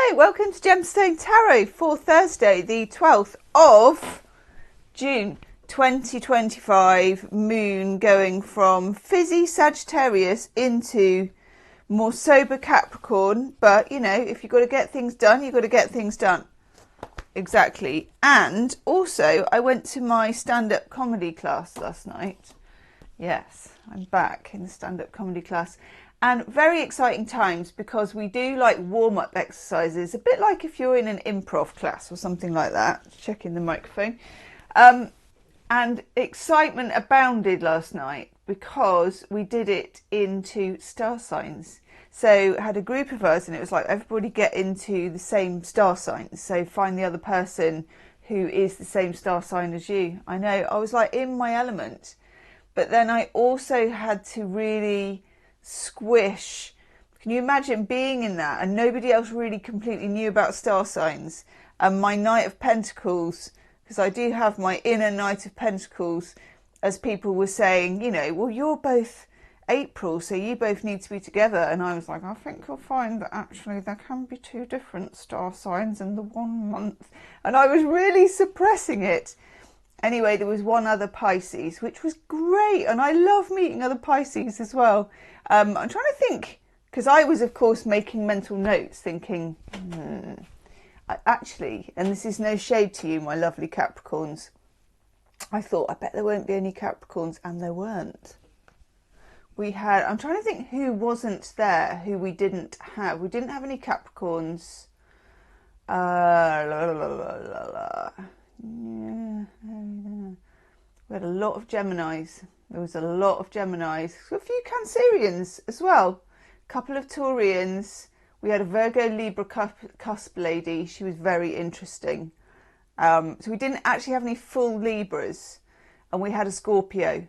Hello, welcome to Gemstone Tarot for Thursday, the 12th of June 2025. Moon going from fizzy Sagittarius into more sober Capricorn. But, you know, if you've got to get things done, you've got to get things done. Exactly. And also, I went to my stand-up comedy class last night. Yes, I'm back in the stand-up comedy class. And very exciting times because we do like warm-up exercises, a bit like if you're in an improv class or something like that. Checking the microphone. And excitement abounded last night because we did it into star signs. So I had a group of us and it was like everybody get into the same star signs. So find the other person who is the same star sign as you. I know, I was like in my element. But then I also had to really squish. Can you imagine being in that and nobody else really completely knew about star signs? And my Knight of Pentacles, because I do have my inner Knight of Pentacles, as people were saying, you know, well, you're both April, so you both need to be together. And I was like, I think you'll find that actually there can be two different star signs in the 1 month. And I was really suppressing it. Anyway, there was one other Pisces, which was great. And I love meeting other Pisces as well. I'm trying to think, because I was, of course, making mental notes, thinking, actually, and this is no shade to you, my lovely Capricorns, I thought, I bet there won't be any Capricorns, and there weren't. We had, I'm trying to think who wasn't there, who we didn't have. We didn't have any Capricorns. We had a lot of Geminis. There was a lot of Geminis. A few Cancerians as well. A couple of Taurians. We had a Virgo Libra cusp lady. She was very interesting. So we didn't actually have any full Libras. And we had a Scorpio,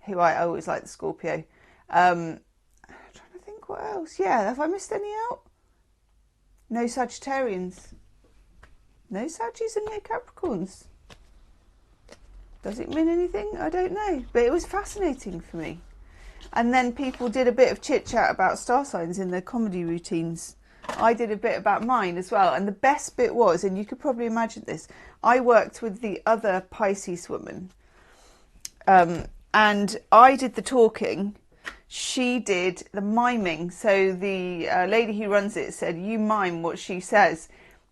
who I always like the Scorpio. I'm trying to think what else. Yeah, have I missed any out? No Sagittarians. No Saggies and no Capricorns. Does it mean anything? I don't know. But it was fascinating for me. And then people did a bit of chit-chat about star signs in their comedy routines. I did a bit about mine as well. And the best bit was, and you could probably imagine this, I worked with the other Pisces woman. And I did the talking. She did the miming. So the lady who runs it said, you mime what she says.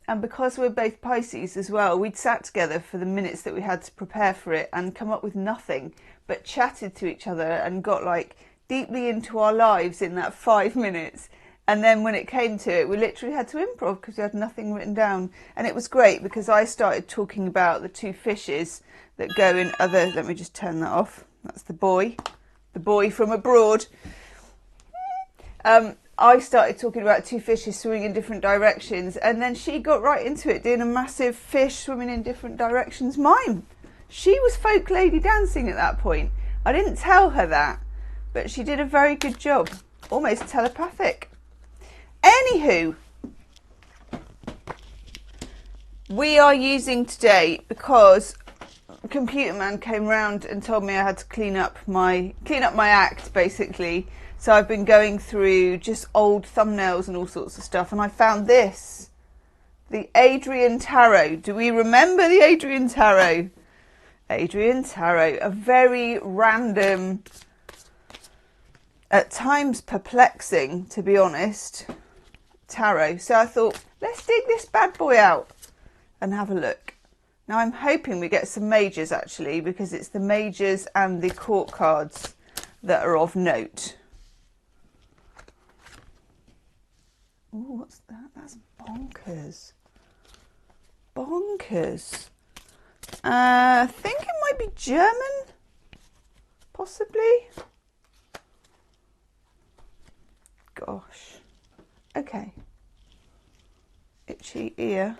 And because we're both Pisces as well, we'd sat together for the minutes that we had to prepare for it and come up with nothing, but chatted to each other and got like deeply into our lives in that 5 minutes. And then when it came to it, we literally had to improv because we had nothing written down. And it was great because I started talking about the two fishes that go in other... Let me just turn that off. That's the boy from abroad. I started talking about two fishes swimming in different directions, and then she got right into it, doing a massive fish swimming in different directions mime. She was folk lady dancing at that point. I didn't tell her that, but she did a very good job. Almost telepathic. Anywho, we are using today because Computer Man came round and told me I had to clean up my act, basically. So I've been going through just old thumbnails and all sorts of stuff, and I found this, the Adrian Tarot. Do we remember the Adrian Tarot? Adrian Tarot, a very random, at times perplexing, to be honest, tarot. So I thought, let's dig this bad boy out and have a look. Now I'm hoping we get some majors actually, because it's the majors and the court cards that are of note. Oh, what's that? That's bonkers. Bonkers. I think it might be German. Possibly. Gosh. Okay. Itchy ear.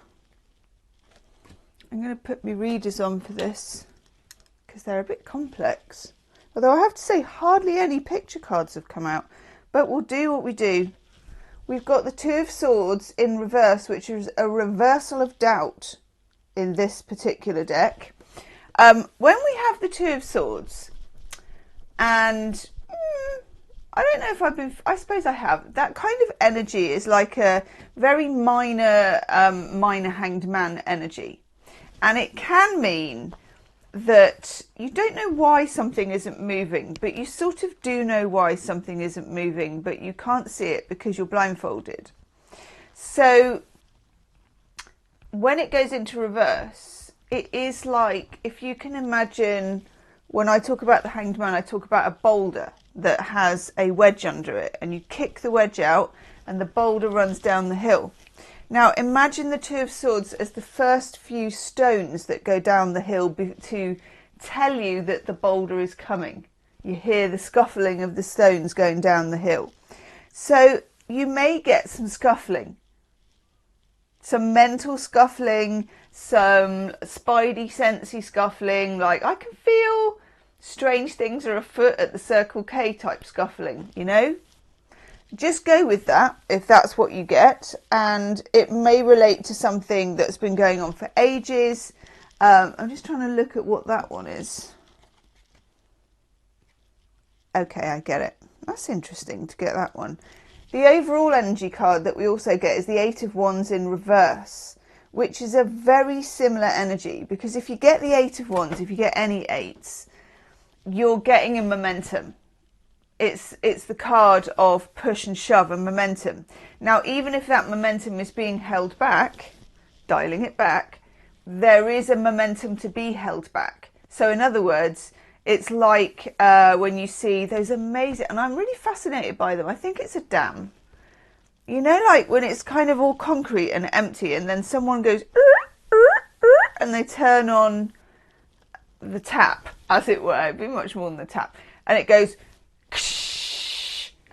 I'm going to put my readers on for this because they're a bit complex. Although I have to say hardly any picture cards have come out. But we'll do what we do. We've got the Two of Swords in reverse, which is a reversal of doubt in this particular deck. When we have the Two of Swords, and I don't know if I've been, I suppose I have. That kind of energy is like a very minor, minor hanged man energy. And it can mean that you don't know why something isn't moving, but you sort of do know why something isn't moving, but you can't see it because you're blindfolded. So when it goes into reverse, it is like, if you can imagine, when I talk about the hanged man, I talk about a boulder that has a wedge under it, and you kick the wedge out and the boulder runs down the hill. Now imagine the Two of Swords as the first few stones that go down the hill to tell you that the boulder is coming. You hear the scuffling of the stones going down the hill. So you may get some scuffling, some mental scuffling, some spidey sensey scuffling, like I can feel strange things are afoot at the Circle K type scuffling, you know? Just go with that if that's what you get, and it may relate to something that's been going on for ages. I'm just trying to look at what that one is. Okay, I get it. That's interesting to get that one. The overall energy card that we also get is the Eight of Wands in reverse, which is a very similar energy, because if you get the Eight of Wands, if you get any eights, you're getting a momentum. It's the card of push and shove and momentum. Now, even if that momentum is being held back, dialing it back, there is a momentum to be held back. So in other words, it's like when you see those amazing, and I'm really fascinated by them. I think it's a dam. You know, like when it's kind of all concrete and empty, and then someone goes, and they turn on the tap, as it were. It'd be much more than the tap. And it goes,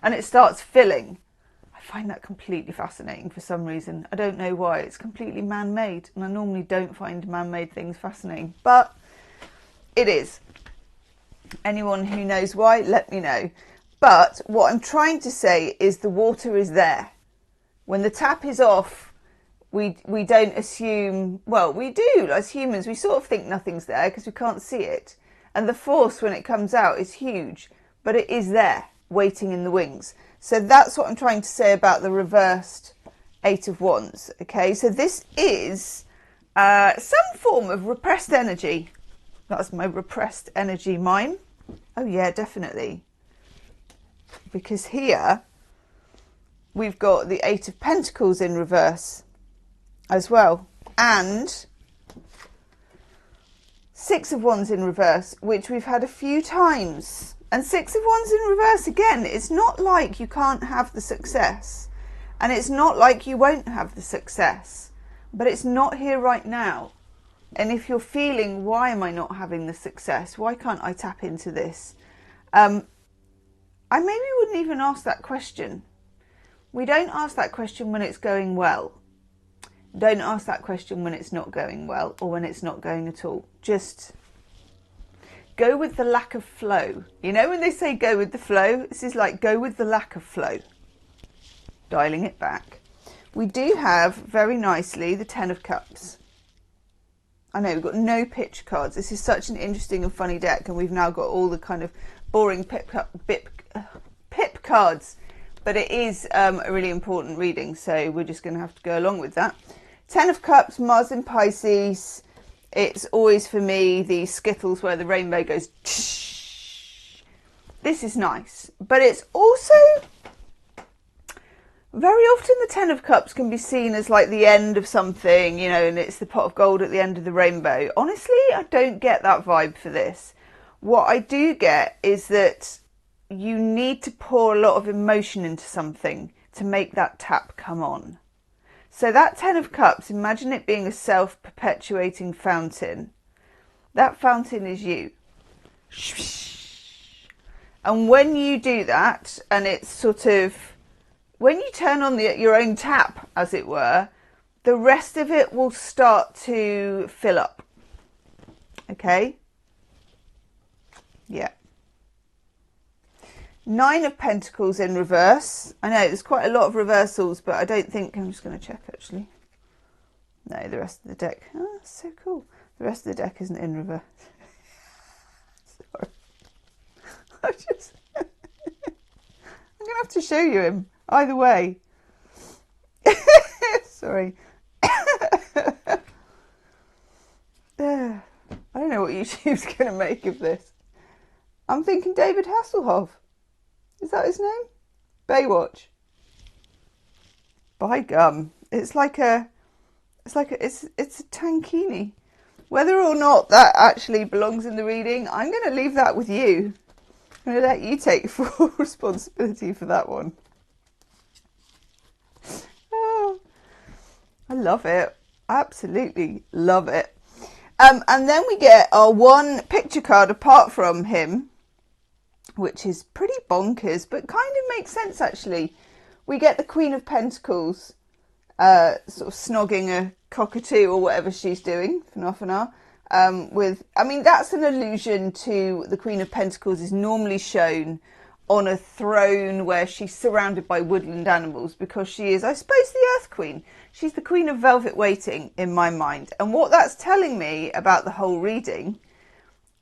and it starts filling. I find that completely fascinating for some reason. I don't know why. It's completely man-made, and I normally don't find man-made things fascinating, but it is. Anyone who knows why, let me know. But what I'm trying to say is the water is there. When the tap is off, we don't assume, well, we do as humans, we sort of think nothing's there because we can't see it. And the force when it comes out is huge, but it is there, waiting in the wings. So that's what I'm trying to say about the reversed Eight of Wands. Okay, so this is some form of repressed energy. That's my repressed energy mime. Oh yeah, definitely. Because here we've got the Eight of Pentacles in reverse as well, and Six of Wands in reverse, which we've had a few times. And Six of Wands in reverse, again, it's not like you can't have the success, and it's not like you won't have the success, but it's not here right now. And if you're feeling, why am I not having the success? Why can't I tap into this? I maybe wouldn't even ask that question. We don't ask that question when it's going well. Don't ask that question when it's not going well, or when it's not going at all. Just go with the lack of flow. You know when they say go with the flow? This is like go with the lack of flow. Dialing it back. We do have, very nicely, the Ten of Cups. I know, we've got no pitch cards. This is such an interesting and funny deck, and we've now got all the kind of boring pip cards. But it is a really important reading, so we're just going to have to go along with that. Ten of Cups, Mars in Pisces. It's always, for me, the Skittles where the rainbow goes. This is nice. But it's also, very often the Ten of Cups can be seen as like the end of something, you know, and it's the pot of gold at the end of the rainbow. Honestly, I don't get that vibe for this. What I do get is that you need to pour a lot of emotion into something to make that tap come on. So that Ten of Cups, imagine it being a self-perpetuating fountain. That fountain is you. And when you do that, and it's sort of, when you turn on your own tap, as it were, the rest of it will start to fill up. Okay? Yeah. Nine of Pentacles in reverse. I know there's quite a lot of reversals, but I don't think, I'm just going to check actually. No, the rest of the deck. Oh, that's so cool. The rest of the deck isn't in reverse. Sorry. I'm going to have to show you him either way. Sorry. I don't know what YouTube's going to make of this. I'm thinking David Hasselhoff. Is that his name? Baywatch. By gum. It's a tankini. Whether or not that actually belongs in the reading, I'm going to leave that with you. I'm going to let you take full responsibility for that one. Oh, I love it. Absolutely love it. And then we get our one picture card apart from him, which is pretty bonkers, but kind of makes sense actually. We get the Queen of Pentacles sort of snogging a cockatoo or whatever she's doing, that's an allusion to the Queen of Pentacles is normally shown on a throne where she's surrounded by woodland animals, because she is, I suppose, the Earth Queen. She's the Queen of Velvet Waiting in my mind. And what that's telling me about the whole reading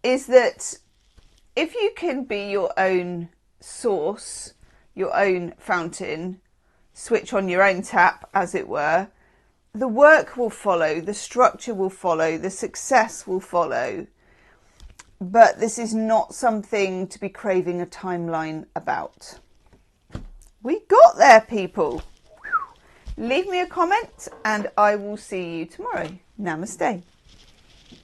is that if you can be your own source, your own fountain, switch on your own tap, as it were, the work will follow, the structure will follow, the success will follow. But this is not something to be craving a timeline about. We got there, people. Leave me a comment and I will see you tomorrow. Namaste.